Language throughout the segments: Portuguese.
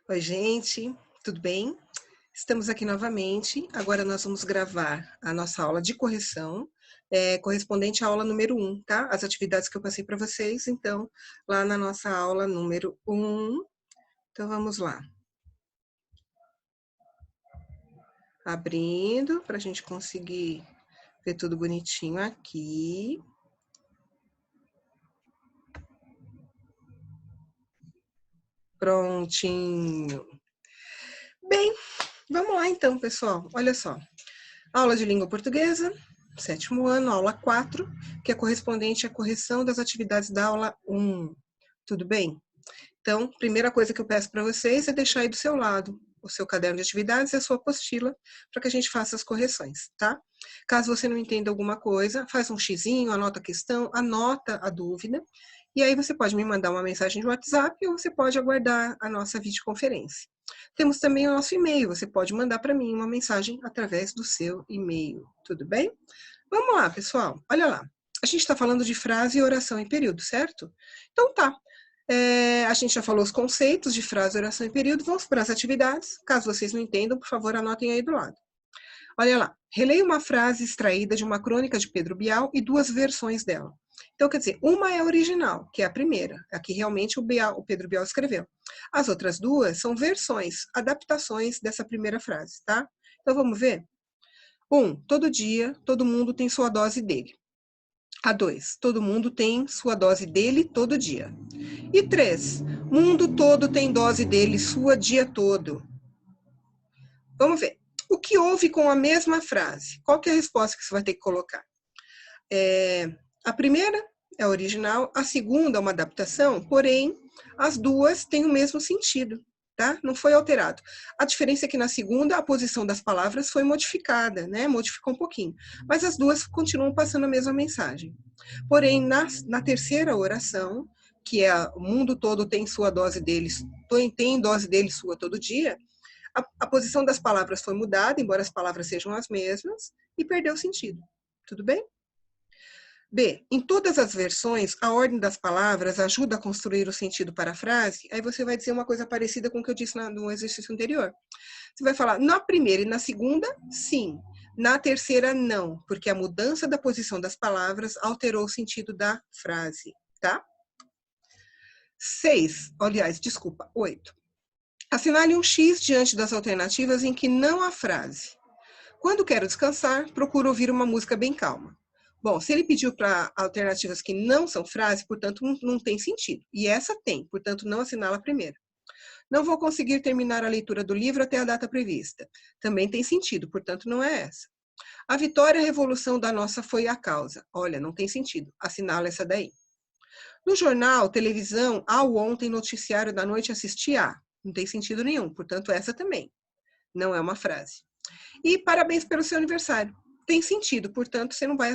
Oi, gente, tudo bem? Estamos aqui novamente. Agora nós vamos gravar a nossa aula de correção, correspondente à aula número 1, tá? As atividades que eu passei para vocês, então, lá na nossa aula número 1. Então, vamos lá. Abrindo, para a gente conseguir ver tudo bonitinho aqui. Prontinho. Bem, vamos lá então, pessoal. Olha só. Aula de língua portuguesa, 7º ano, aula 4, que é correspondente à correção das atividades da aula 1. Tudo bem? Então, primeira coisa que eu peço para vocês é deixar aí do seu lado o seu caderno de atividades e a sua apostila para que a gente faça as correções, tá? Caso você não entenda alguma coisa, faz um xizinho, anota a questão, anota a dúvida, e aí você pode me mandar uma mensagem de WhatsApp ou você pode aguardar a nossa videoconferência. Temos também o nosso e-mail, você pode mandar para mim uma mensagem através do seu e-mail, tudo bem? Vamos lá, pessoal, olha lá. A gente está falando de frase e oração em período, certo? Então tá. A gente já falou os conceitos de frase, oração e período, vamos para as atividades. Caso vocês não entendam, por favor, anotem aí do lado. Olha lá, releia uma frase extraída de uma crônica de Pedro Bial e duas versões dela. Então, quer dizer, uma é a original, que é a primeira, a que realmente o Pedro Bial escreveu. As outras duas são versões, adaptações dessa primeira frase, tá? Então, vamos ver? 1. Todo dia, todo mundo tem sua dose dele. A 2. Todo mundo tem sua dose dele todo dia. E 3. Mundo todo tem dose dele sua dia todo. Vamos ver. O que houve com a mesma frase? Qual que é a resposta que você vai ter que colocar? A primeira é a original, a segunda é uma adaptação, porém, as duas têm o mesmo sentido, tá? Não foi alterado. A diferença é que na segunda, a posição das palavras foi modificada, né? Modificou um pouquinho. Mas as duas continuam passando a mesma mensagem. Porém, na terceira oração, que é o mundo todo tem sua dose deles, tem dose dele sua todo dia, a posição das palavras foi mudada, embora as palavras sejam as mesmas, e perdeu o sentido. Tudo bem? B. Em todas as versões, a ordem das palavras ajuda a construir o sentido para a frase. Aí você vai dizer uma coisa parecida com o que eu disse no exercício anterior. Você vai falar, na primeira e na segunda, sim. Na terceira, não, porque a mudança da posição das palavras alterou o sentido da frase, tá? 6, aliás, desculpa, 8. Assinale um X diante das alternativas em que não há frase. Quando quero descansar, procuro ouvir uma música bem calma. Bom, se ele pediu para alternativas que não são frase, portanto, não tem sentido. E essa tem, portanto, não assinala primeiro. Não vou conseguir terminar a leitura do livro até a data prevista. Também tem sentido, portanto, não é essa. A vitória e a revolução da nossa foi a causa. Olha, não tem sentido. Assinala essa daí. No jornal, televisão, ao ontem, noticiário da noite, assisti a. Não tem sentido nenhum, portanto, essa também. Não é uma frase. E parabéns pelo seu aniversário. Tem sentido, portanto, você não vai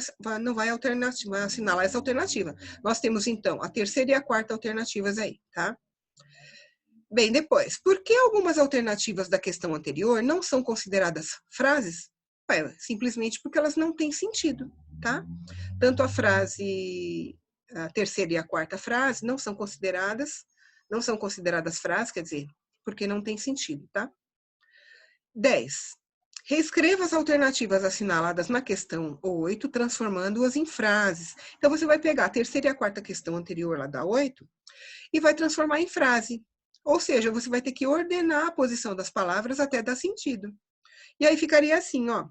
assinalar essa alternativa. Nós temos, então, a terceira e a quarta alternativas aí, tá? Bem, depois, por que algumas alternativas da questão anterior não são consideradas frases? Simplesmente porque elas não têm sentido, tá? Tanto a terceira e a quarta frase não são consideradas frases, quer dizer, porque não tem sentido, tá? 10. Reescreva as alternativas assinaladas na questão 8, transformando-as em frases. Então, você vai pegar a terceira e a quarta questão anterior lá da 8 e vai transformar em frase. Ou seja, você vai ter que ordenar a posição das palavras até dar sentido. E aí ficaria assim, ó.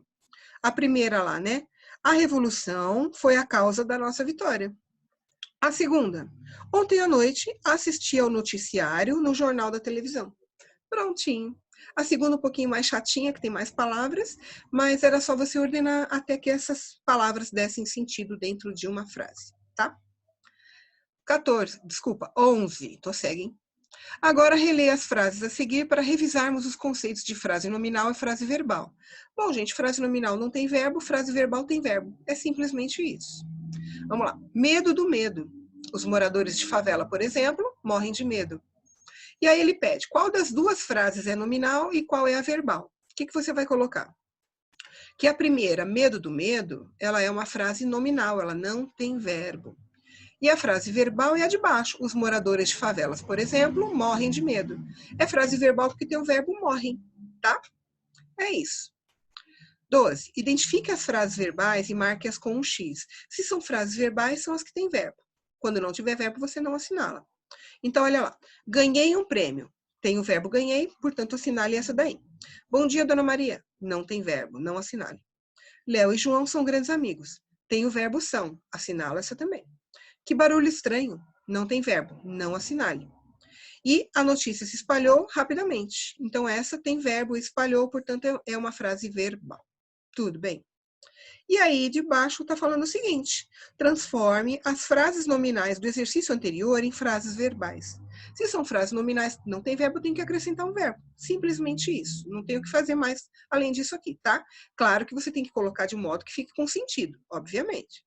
A primeira lá, né? A revolução foi a causa da nossa vitória. A segunda, ontem à noite assisti ao noticiário no jornal da televisão. Prontinho. A segunda um pouquinho mais chatinha, que tem mais palavras, mas era só você ordenar até que essas palavras dessem sentido dentro de uma frase, tá? 11, tô cega, hein? Agora releia as frases a seguir para revisarmos os conceitos de frase nominal e frase verbal. Bom, gente, frase nominal não tem verbo, frase verbal tem verbo. É simplesmente isso. Vamos lá. Medo do medo. Os moradores de favela, por exemplo, morrem de medo. E aí ele pede qual das duas frases é nominal e qual é a verbal. O que você vai colocar? Que a primeira, medo do medo, ela é uma frase nominal, ela não tem verbo. E a frase verbal é a de baixo. Os moradores de favelas, por exemplo, morrem de medo. É frase verbal porque tem o verbo morrem, tá? É isso. 12. Identifique as frases verbais e marque-as com um X. Se são frases verbais, são as que têm verbo. Quando não tiver verbo, você não assinala. Então, olha lá. Ganhei um prêmio. Tem o verbo ganhei, portanto, assinale essa daí. Bom dia, dona Maria. Não tem verbo, não assinale. Léo e João são grandes amigos. Tem o verbo são, assinala essa também. Que barulho estranho. Não tem verbo, não assinale. E a notícia se espalhou rapidamente. Então, essa tem verbo espalhou, portanto, é uma frase verbal. Tudo bem? E aí, de baixo, está falando o seguinte: transforme as frases nominais do exercício anterior em frases verbais. Se são frases nominais, não tem verbo, tem que acrescentar um verbo. Simplesmente isso. Não tem o que fazer mais além disso aqui, tá? Claro que você tem que colocar de modo que fique com sentido, obviamente.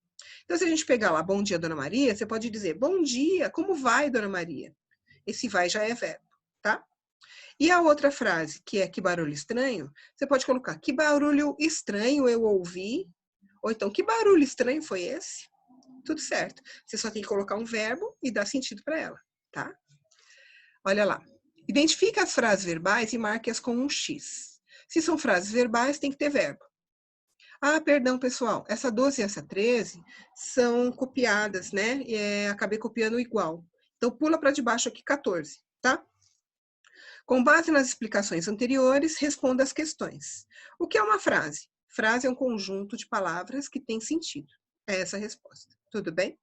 Então, se a gente pegar lá, bom dia, dona Maria, você pode dizer, bom dia, como vai, dona Maria? Esse vai já é verbo, tá? E a outra frase, que é que barulho estranho, você pode colocar, que barulho estranho eu ouvi, ou então, que barulho estranho foi esse? Tudo certo. Você só tem que colocar um verbo e dar sentido para ela, tá? Olha lá. Identifique as frases verbais e marque-as com um X. Se são frases verbais, tem que ter verbo. Ah, perdão, pessoal. Essa 12 e essa 13 são copiadas, né? Acabei copiando igual. Então, pula para debaixo aqui 14, tá? Com base nas explicações anteriores, responda as questões. O que é uma frase? Frase é um conjunto de palavras que tem sentido. É essa a resposta. Tudo bem?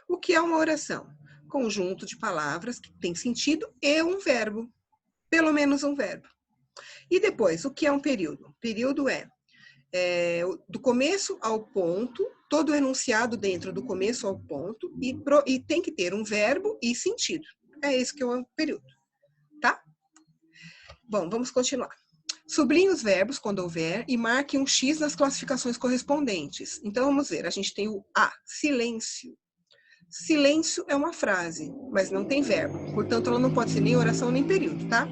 O que é uma oração? Conjunto de palavras que tem sentido e um verbo. Pelo menos um verbo. E depois, o que é um período? Período é do começo ao ponto, todo enunciado dentro do começo ao ponto, e tem que ter um verbo e sentido. É isso que é um período. Tá? Bom, vamos continuar. Sublinhe os verbos quando houver e marque um X nas classificações correspondentes. Então, vamos ver. A gente tem o A, silêncio. Silêncio é uma frase, mas não tem verbo. Portanto, ela não pode ser nem oração nem período, tá?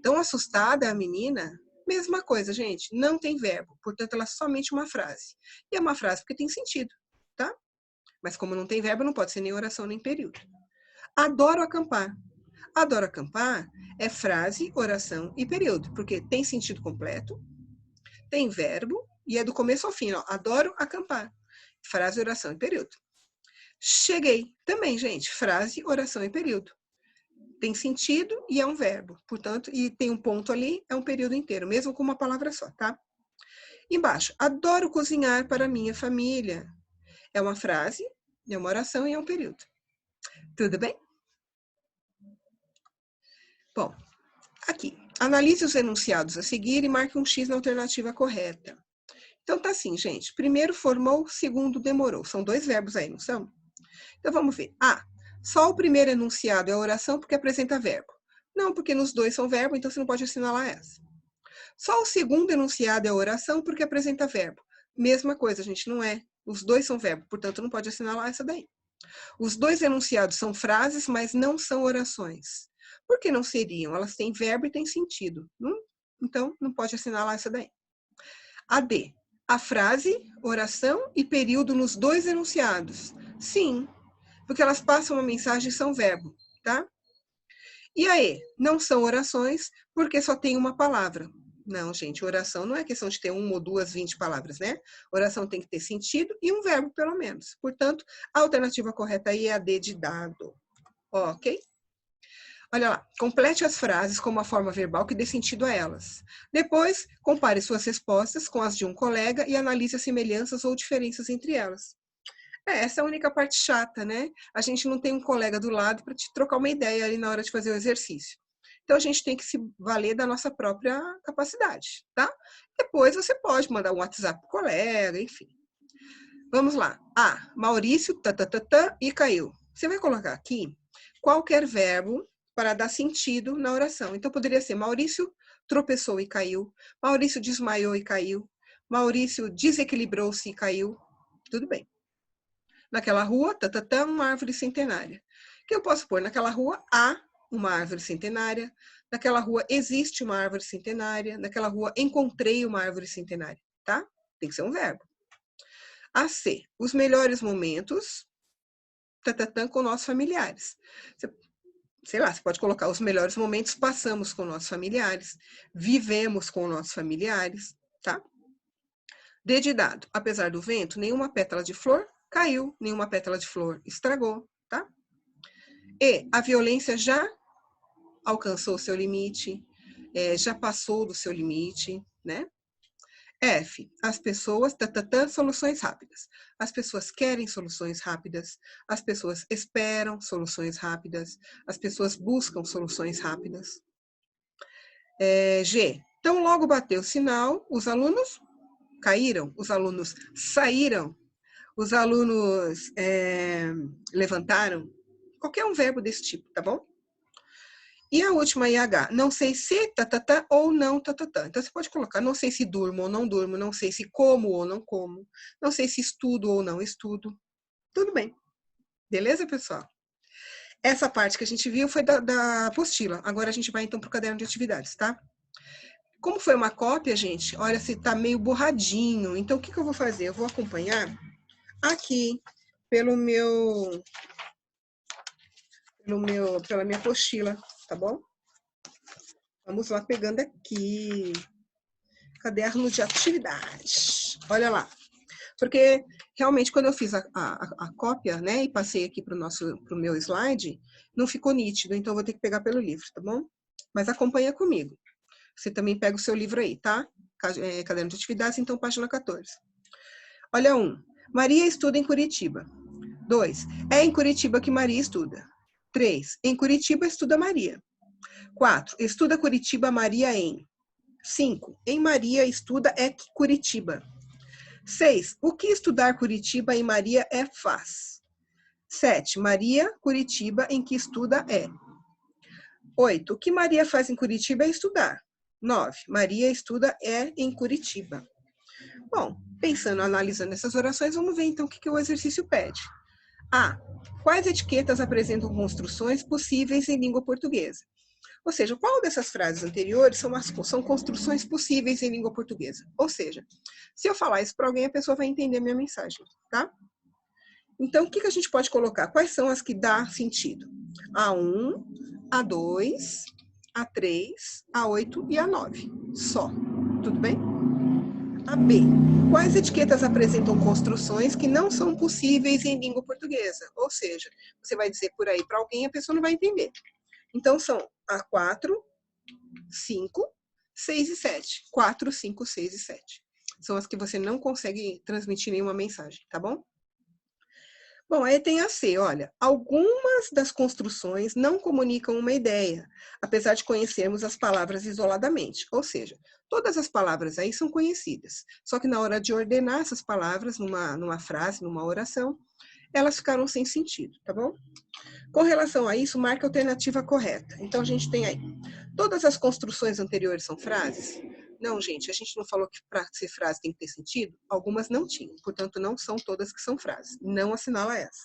Tão assustada a menina, mesma coisa, gente. Não tem verbo. Portanto, ela é somente uma frase. E é uma frase porque tem sentido, tá? Mas como não tem verbo, não pode ser nem oração nem período. Adoro acampar. Adoro acampar é frase, oração e período, porque tem sentido completo, tem verbo e é do começo ao fim. Ó, adoro acampar. Frase, oração e período. Cheguei. Também, gente, frase, oração e período. Tem sentido e é um verbo. Portanto, e tem um ponto ali, é um período inteiro, mesmo com uma palavra só, tá? Embaixo, adoro cozinhar para minha família. É uma frase, é uma oração e é um período. Tudo bem? Bom, aqui, analise os enunciados a seguir e marque um X na alternativa correta. Então tá assim, gente. Primeiro formou, segundo demorou. São dois verbos aí, não são? Então vamos ver. Só o primeiro enunciado é oração porque apresenta verbo. Não, porque nos dois são verbo, então você não pode assinalar essa. Só o segundo enunciado é oração porque apresenta verbo. Mesma coisa, gente, não é. Os dois são verbo, portanto não pode assinalar essa daí. Os dois enunciados são frases, mas não são orações. Por que não seriam? Elas têm verbo e têm sentido. Então, não pode assinalar essa daí. A D. A frase, oração e período nos dois enunciados. Sim, porque elas passam uma mensagem e são verbo, tá? E a E. Não são orações porque só tem uma palavra. Não, gente, oração não é questão de ter uma ou duas, 20 palavras, né? Oração tem que ter sentido e um verbo, pelo menos. Portanto, a alternativa correta aí é a D de dado. Ok? Olha lá, complete as frases com uma forma verbal que dê sentido a elas. Depois, compare suas respostas com as de um colega e analise as semelhanças ou diferenças entre elas. Essa é a única parte chata, né? A gente não tem um colega do lado para te trocar uma ideia ali na hora de fazer o exercício. Então, a gente tem que se valer da nossa própria capacidade, tá? Depois, você pode mandar um WhatsApp pro colega, enfim. Vamos lá. Maurício, e caiu. Você vai colocar aqui qualquer verbo para dar sentido na oração. Então, poderia ser Maurício tropeçou e caiu. Maurício desmaiou e caiu. Maurício desequilibrou-se e caiu. Tudo bem. Naquela rua, uma árvore centenária. Que eu posso pôr? Naquela rua há uma árvore centenária. Naquela rua existe uma árvore centenária. Naquela rua encontrei uma árvore centenária, tá? Tem que ser um verbo. A C. Os melhores momentos tatatã com nossos familiares. Sei lá, você pode colocar os melhores momentos passamos com nossos familiares, vivemos com nossos familiares, tá? D de dado, apesar do vento, nenhuma pétala de flor caiu, nenhuma pétala de flor estragou, tá? E, a violência já alcançou o seu limite, já passou do seu limite, né? F, as pessoas, soluções rápidas. As pessoas querem soluções rápidas, as pessoas esperam soluções rápidas, as pessoas buscam soluções rápidas. G, então logo bateu o sinal, os alunos caíram, os alunos saíram, os alunos levantaram, qualquer um verbo desse tipo, tá bom? E a última IH, não sei se tatatá ou não tatatá. Então, você pode colocar, não sei se durmo ou não durmo, não sei se como ou não como, não sei se estudo ou não estudo. Tudo bem. Beleza, pessoal? Essa parte que a gente viu foi da apostila. Agora a gente vai, então, para o caderno de atividades, tá? Como foi uma cópia, gente, olha, se tá meio borradinho. Então, o que eu vou fazer? Eu vou acompanhar aqui pela minha apostila, tá bom? Vamos lá pegando aqui. Caderno de atividades. Olha lá. Porque, realmente, quando eu fiz a cópia, né, e passei aqui para o meu slide, não ficou nítido, então eu vou ter que pegar pelo livro, tá bom? Mas acompanha comigo. Você também pega o seu livro aí, tá? Caderno de atividades, então, página 14. Olha 1. Maria estuda em Curitiba. 2. É em Curitiba que Maria estuda. 3. Em Curitiba estuda Maria. 4. Estuda Curitiba Maria em. 5. Em Maria estuda Curitiba. 6. O que estudar Curitiba em Maria faz? 7. Maria, Curitiba, em que estuda 8. O que Maria faz em Curitiba é estudar. 9. Maria estuda em Curitiba. Bom, pensando, analisando essas orações, vamos ver então o que o exercício pede. A. Quais etiquetas apresentam construções possíveis em língua portuguesa? Ou seja, qual dessas frases anteriores são construções possíveis em língua portuguesa? Ou seja, se eu falar isso para alguém, a pessoa vai entender a minha mensagem, tá? Então, o que a gente pode colocar? Quais são as que dá sentido? A1, A2, A3, A8 e A9. Só. Tudo bem? A B. Quais etiquetas apresentam construções que não são possíveis em língua portuguesa? Ou seja, você vai dizer por aí para alguém, a pessoa não vai entender. Então, são A4, 5, 6 e 7. 4, 5, 6 e 7. São as que você não consegue transmitir nenhuma mensagem, tá bom? Bom, aí tem a C, olha. Algumas das construções não comunicam uma ideia, apesar de conhecermos as palavras isoladamente. Ou seja, todas as palavras aí são conhecidas. Só que na hora de ordenar essas palavras numa frase, numa oração, elas ficaram sem sentido, tá bom? Com relação a isso, marque a alternativa correta. Então, a gente tem aí, todas as construções anteriores são frases? Não, gente, a gente não falou que para ser frase tem que ter sentido? Algumas não tinham, portanto, não são todas que são frases. Não assinala essa.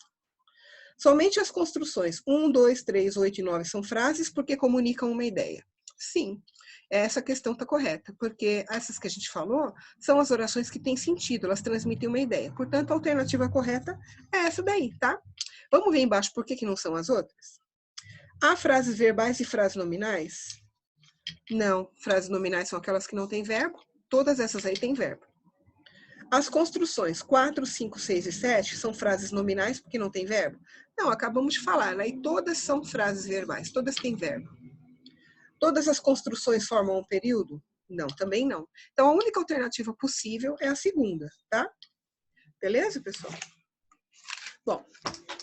Somente as construções 1, 2, 3, 8 e 9 são frases porque comunicam uma ideia. Sim, essa questão está correta, porque essas que a gente falou são as orações que têm sentido, elas transmitem uma ideia. Portanto, a alternativa correta é essa daí, tá? Vamos ver embaixo por que não são as outras? Há frases verbais e frases nominais? Não, frases nominais são aquelas que não têm verbo. Todas essas aí têm verbo. As construções 4, 5, 6 e 7 são frases nominais porque não tem verbo? Não, acabamos de falar, né? E todas são frases verbais, todas têm verbo. Todas as construções formam um período? Não, também não. Então, a única alternativa possível é a segunda, tá? Beleza, pessoal? Bom,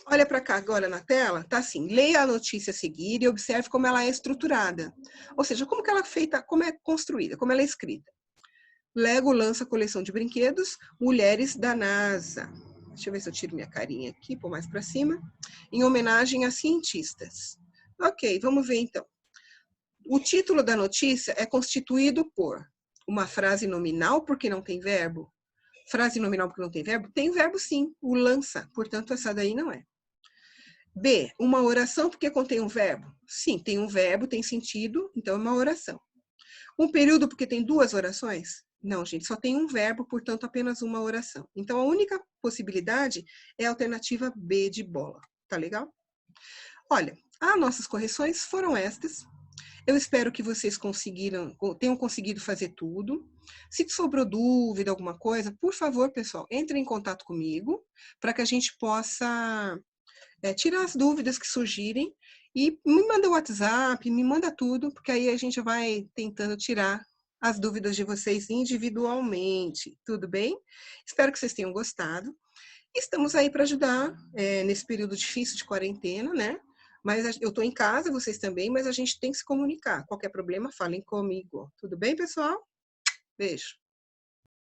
olha para cá agora na tela, tá assim, leia a notícia a seguir e observe como ela é estruturada. Ou seja, como que ela é feita, como é construída, como ela é escrita. Lego lança coleção de brinquedos, mulheres da NASA. Deixa eu ver se eu tiro minha carinha aqui, pôr mais para cima. Em homenagem a cientistas. Ok, vamos ver então. O título da notícia é constituído por uma frase nominal, porque não tem verbo. Frase nominal porque não tem verbo? Tem verbo sim, o lança, portanto essa daí não é. B, uma oração porque contém um verbo? Sim, tem um verbo, tem sentido, então é uma oração. Um período porque tem duas orações? Não, gente, só tem um verbo, portanto apenas uma oração. Então a única possibilidade é a alternativa B de bola, Tá legal? Olha, as nossas correções foram estas. Eu espero que vocês tenham conseguido fazer tudo. Se sobrou dúvida, alguma coisa, por favor, pessoal, entre em contato comigo para que a gente possa tirar as dúvidas que surgirem e me manda o WhatsApp, me manda tudo, porque aí a gente vai tentando tirar as dúvidas de vocês individualmente, tudo bem? Espero que vocês tenham gostado. Estamos aí para ajudar nesse período difícil de quarentena, né? Mas eu estou em casa, vocês também, mas a gente tem que se comunicar. Qualquer problema, falem comigo. Tudo bem, pessoal? Beijo.